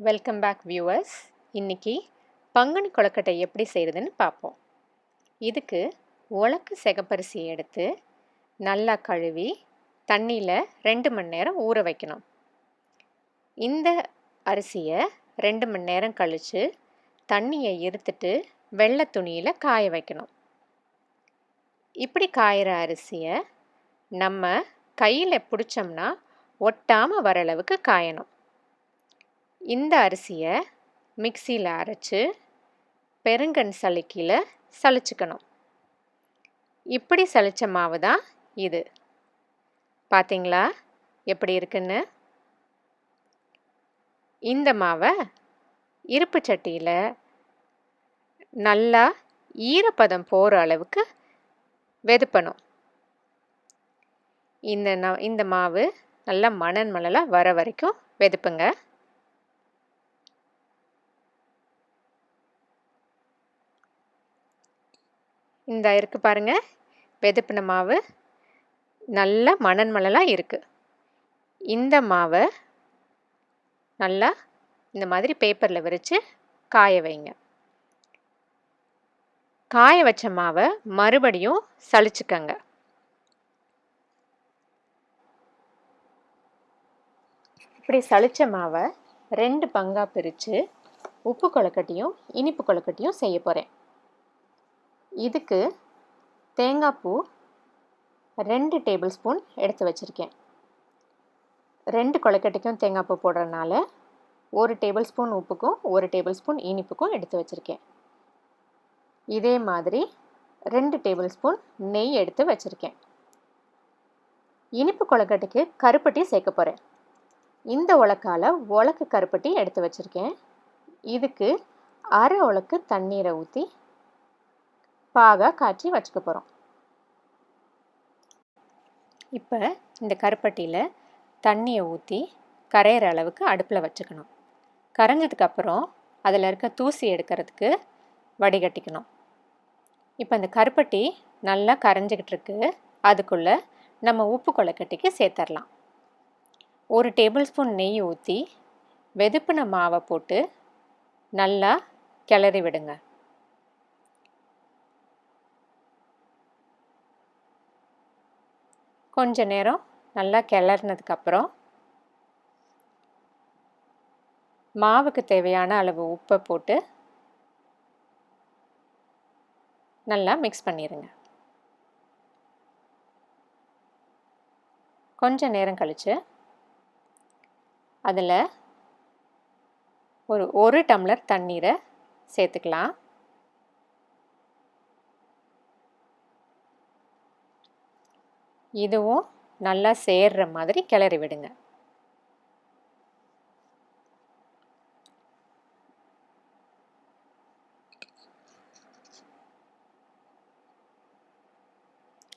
Welcome back viewers. இன்னைக்கு பங்குனி கொழுக்கட்டை எப்படி செய்கிறதுன்னு பார்ப்போம். இதுக்கு உலக்கு சிகப்பரிசியை எடுத்து நல்லா கழுவி தண்ணியில் 2 மணி நேரம் ஊற வைக்கணும். இந்த அரிசியை 2 மணி நேரம் கழித்து தண்ணியை இருத்துட்டு வெள்ளை துணியில் காய வைக்கணும். இப்படி காயிற அரிசியை நம்ம கையில் பிடிச்சோம்னா ஒட்டாமல் வர அளவுக்கு காயணும். இந்த அரிசியை மிக்சியில் அரைச்சி பெருங்கன் சலிக்கையில் சலிச்சுக்கணும். இப்படி சலிச்ச மாவு தான் இது. பார்த்தீங்களா எப்படி இருக்குன்னு? இந்த மாவை இருப்பு சட்டியில் நல்லா ஈரப்பதம் போகிற அளவுக்கு வெதுப்பணும். இந்த மாவு நல்லா மணலாக வர வரைக்கும் வெதுப்புங்க. இந்த இருக்கு பாருங்க, வெதுப்பின மாவு நல்ல மணலாக இருக்குது. இந்த மாவை நல்லா இந்த மாதிரி பேப்பரில் விரித்து காய வைங்க. காய வச்ச மாவை மறுபடியும் சலிச்சுக்கங்க. இப்படி சலிச்ச மாவை 2 பங்காக பிரித்து உப்பு கொழுக்கட்டையும் இனிப்பு கொழுக்கட்டையும் செய்ய போகிறேன். இதுக்கு தேங்காய் பூ 2 டேபிள் ஸ்பூன் எடுத்து வச்சுருக்கேன். 2 கொழுக்கட்டைக்கும் தேங்காய் பூ போடுறதுனால 1 டேபிள் ஸ்பூன் உப்புக்கும் 1 டேபிள் ஸ்பூன் இனிப்புக்கும் எடுத்து வச்சுருக்கேன். இதே மாதிரி 2 டேபிள் ஸ்பூன் நெய் எடுத்து வச்சுருக்கேன். இனிப்பு கொழுக்கட்டைக்கு கருப்பட்டி சேர்க்க போகிறேன். இந்த உலக்கால் உலக்கு கருப்பட்டி எடுத்து வச்சுருக்கேன். இதுக்கு அரை உலக்கு தண்ணீரை ஊற்றி பாகாக காய்ச்சி வச்சுக்க போகிறோம். இப்போ இந்த கருப்பட்டியில் தண்ணியை ஊற்றி கரையிற அளவுக்கு அடுப்பில் வச்சுக்கணும். கரைஞ்சதுக்கப்புறம் அதில் இருக்க தூசி எடுக்கிறதுக்கு வடிகட்டிக்கணும். இப்போ இந்த கருப்பட்டி நல்லா கரைஞ்சிக்கிட்டு இருக்கு. அதுக்குள்ளே நம்ம உப்பு கொழுக்கட்டைக்கு சேர்த்துடலாம். 1 டேபிள் ஸ்பூன் நெய் ஊற்றி வெதுப்பின மாவை போட்டு நல்லா கிளறி விடுங்க. கொஞ்ச நேரம் நல்லா கிளறினதுக்கப்புறம் மாவுக்கு தேவையான அளவு உப்பை போட்டு நல்லா மிக்ஸ் பண்ணிடுங்க. கொஞ்ச நேரம் கழித்து அதில் ஒரு டம்ளர் தண்ணீரை சேர்த்துக்கலாம். இதுவும் நல்லா சேர்ற மாதிரி கிளறி விடுங்க.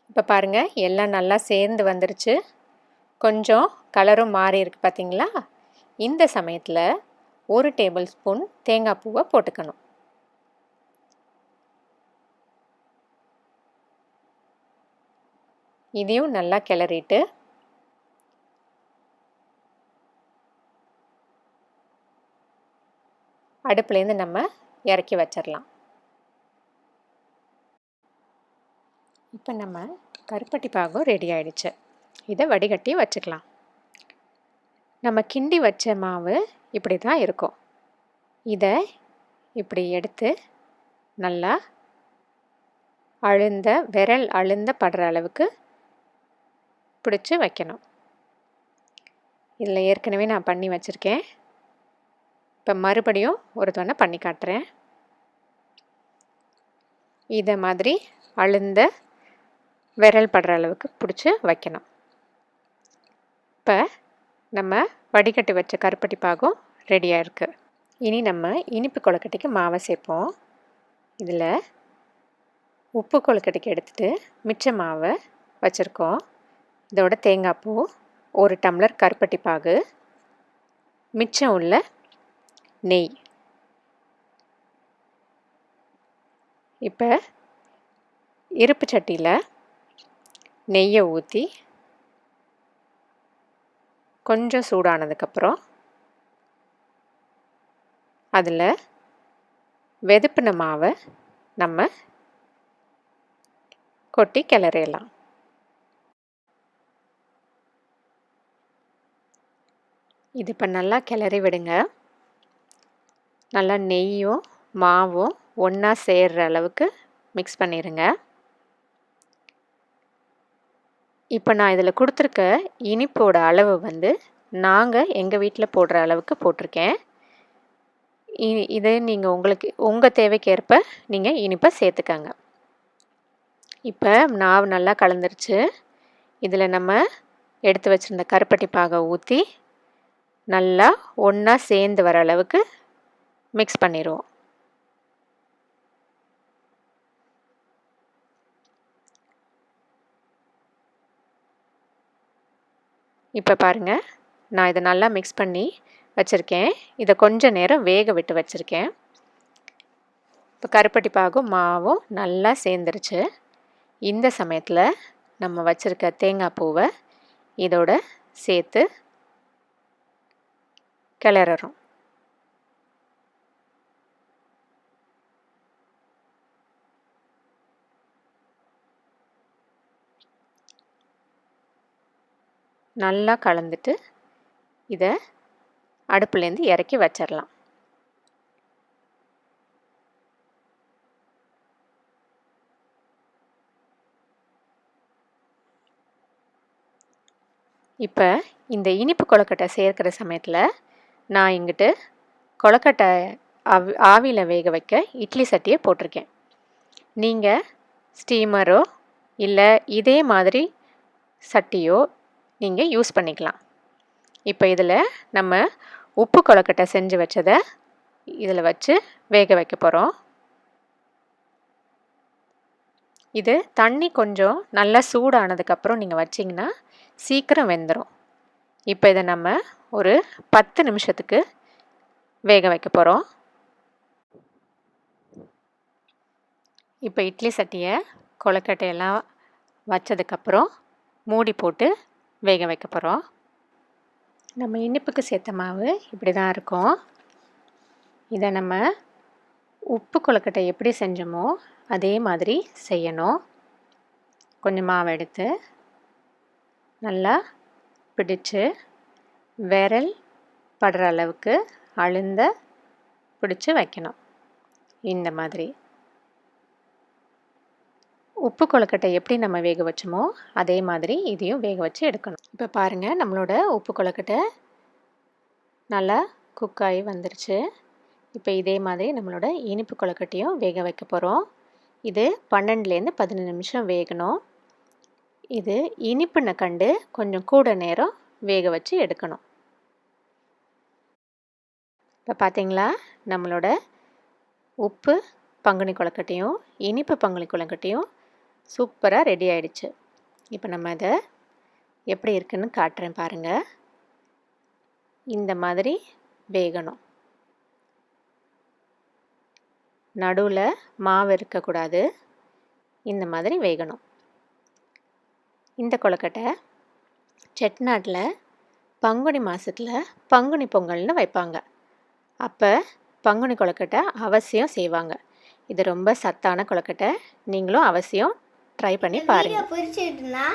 இப்போ பாருங்கள், எல்லாம் நல்லா சேர்ந்து வந்துருச்சு. கொஞ்சம் கலரும் மாறி இருக்கு பார்த்தீங்களா? இந்த சமயத்தில் 1 டேபிள் ஸ்பூன் தேங்காய் பூவை போட்டுக்கணும். இதையும் நல்லா கிளறிட்டு அடுப்புலேருந்து நம்ம இறக்கி வச்சிடலாம். இப்போ நம்ம கருப்பட்டி பாகம் ரெடி ஆயிடுச்சு. இதை வடிகட்டி வச்சுக்கலாம். நம்ம கிண்டி வச்ச மாவு இப்படி தான் இருக்கும். இதை இப்படி எடுத்து நல்லா விரல் அழுந்த படுற அளவுக்கு பிடிச்சி வைக்கணும். இதில் ஏற்கனவே நான் பண்ணி வச்சுருக்கேன். இப்போ மறுபடியும் ஒரு தடவை பண்ணி காட்டுறேன். இதை மாதிரி அழுந்த விரல் படுற அளவுக்கு பிடிச்சி வைக்கணும். இப்போ நம்ம வடிகட்டி வச்ச கருப்பட்டி பாகம் ரெடியாக இருக்குது. இனி நம்ம இனிப்பு கொழுக்கட்டைக்கு மாவை சேர்ப்போம். இதில் உப்பு கொழுக்கட்டைக்கு எடுத்துகிட்டு மிச்ச மாவை வச்சுருக்கோம். இதோட தேங்காய் பூ, 1 டம்ளர் கருப்பட்டி பாகு, மிச்சம் உள்ள நெய். இப்போ இருப்பு சட்டியில் நெய்யை ஊற்றி கொஞ்சம் சூடானதுக்கப்புறம் அதில் வெதுப்பின மாவை நம்ம கொட்டி கிளறிடலாம். இது இப்போ நல்லா கிளறி விடுங்க. நல்லா நெய்யும் மாவும் ஒன்றா சேர்கிற அளவுக்கு மிக்ஸ் பண்ணிடுங்க. இப்போ நான் இதில் கொடுத்துருக்க இனிப்போட அளவு வந்து நாங்கள் எங்கள் வீட்டில் போடுற அளவுக்கு போட்டிருக்கேன். இதை நீங்கள் உங்கள் தேவைக்கேற்ப நீங்கள் இனிப்பை சேர்த்துக்கங்க. இப்போ மாவு நல்லா கலந்துருச்சு. இதில் நம்ம எடுத்து வச்சுருந்த கருப்பட்டி பாகை ஊற்றி நல்லா ஒன்றா சேர்ந்து வர அளவுக்கு மிக்ஸ் பண்ணிடுவோம். இப்போ பாருங்கள், நான் இதை நல்லா மிக்ஸ் பண்ணி வச்சுருக்கேன். இதை கொஞ்சம் நேரம் வேக விட்டு வச்சுருக்கேன். இப்போ கருப்பட்டி பாகும் மாவும் நல்லா சேர்ந்துருச்சு. இந்த சமயத்தில் நம்ம வச்சுருக்க தேங்காய் பூவை இதோட சேர்த்து கிளறணும். நல்லா கலந்துட்டு இதை அடுப்புலேருந்து இறக்கி வச்சிடலாம். இப்போ இந்த இனிப்பு கொழுக்கட்டை சேர்க்கிற சமயத்தில் நான் இங்கிட்டு கொழுக்கட்டை ஆவியில் வேக வைக்க இட்லி சட்டியை போட்டிருக்கேன். நீங்கள் ஸ்டீமரோ இல்லை இதே மாதிரி சட்டியோ நீங்கள் யூஸ் பண்ணிக்கலாம். இப்போ இதில் நம்ம உப்பு கொழுக்கட்டை செஞ்சு வச்சதை இதில் வச்சு வேக வைக்க போகிறோம். இது தண்ணி கொஞ்சம் நல்லா சூடானதுக்கப்புறம் நீங்கள் வச்சிங்கன்னா சீக்கிரம் வெந்துடும். இப்போ இதை நம்ம ஒரு 10 நிமிஷத்துக்கு வேக வைக்க போகிறோம். இப்போ இட்லி சட்டியை கொழுக்கட்டையெல்லாம் வச்சதுக்கப்புறம் மூடி போட்டு வேக வைக்க போகிறோம். நம்ம இனிப்புக்கு சேர்த்த மாவு இப்படி தான் இருக்கும். இதை நம்ம உப்பு கொழுக்கட்டை எப்படி செஞ்சோமோ அதே மாதிரி செய்யணும். கொஞ்சம் மாவு எடுத்து நல்லா பிடிச்சு விரல் படுற அளவுக்கு அழுந்த பிடிச்சு வைக்கணும். இந்த மாதிரி உப்பு கொழுக்கட்டை எப்படி நம்ம வேக வச்சோமோ அதே மாதிரி இதையும் வேக வச்சு எடுக்கணும். இப்போ பாருங்கள், நம்மளோட உப்பு கொழுக்கட்டை நல்லா குக்காகி வந்துருச்சு. இப்போ இதே மாதிரி நம்மளோட இனிப்பு கொழுக்கட்டையும் வேக வைக்க போகிறோம். இது 12லேருந்து 15 நிமிஷம் வேகணும். இது இனிப்புன்னு கண்டு கொஞ்சம் கூட நேரம் வேக வச்சு எடுக்கணும். இப்போ பார்த்தீங்களா, நம்மளோட உப்பு பங்குனி கொழுக்கட்டையும் இனிப்பு பங்குனி கொழுக்கட்டையும் சூப்பராக ரெடி ஆயிடுச்சு. இப்போ நம்ம இதை எப்படி இருக்குன்னு காட்டுறேன் பாருங்கள். இந்த மாதிரி வேகணும். நடுவில் மாவு இருக்கக்கூடாது. இந்த மாதிரி வேகணும். இந்த கொழுக்கட்டை செட்டிநாட்டில் பங்குனி மாதத்தில் பங்குனி பொங்கல்னு வைப்பாங்க. அப்போ பங்குனி கொழுக்கட்டை அவசியம் செய்வாங்க. இது ரொம்ப சத்தான கொழுக்கட்டை. நீங்களும் அவசியம் ட்ரை பண்ணி பாருங்கள். பிடிச்சிட்டுனா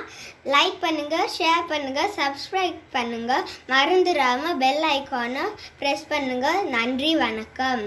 லைக் பண்ணுங்கள், ஷேர் பண்ணுங்கள், சப்ஸ்கிரைப் பண்ணுங்கள். மறந்துடாமல் பெல் ஐக்கானை ப்ரெஸ் பண்ணுங்கள். நன்றி, வணக்கம்.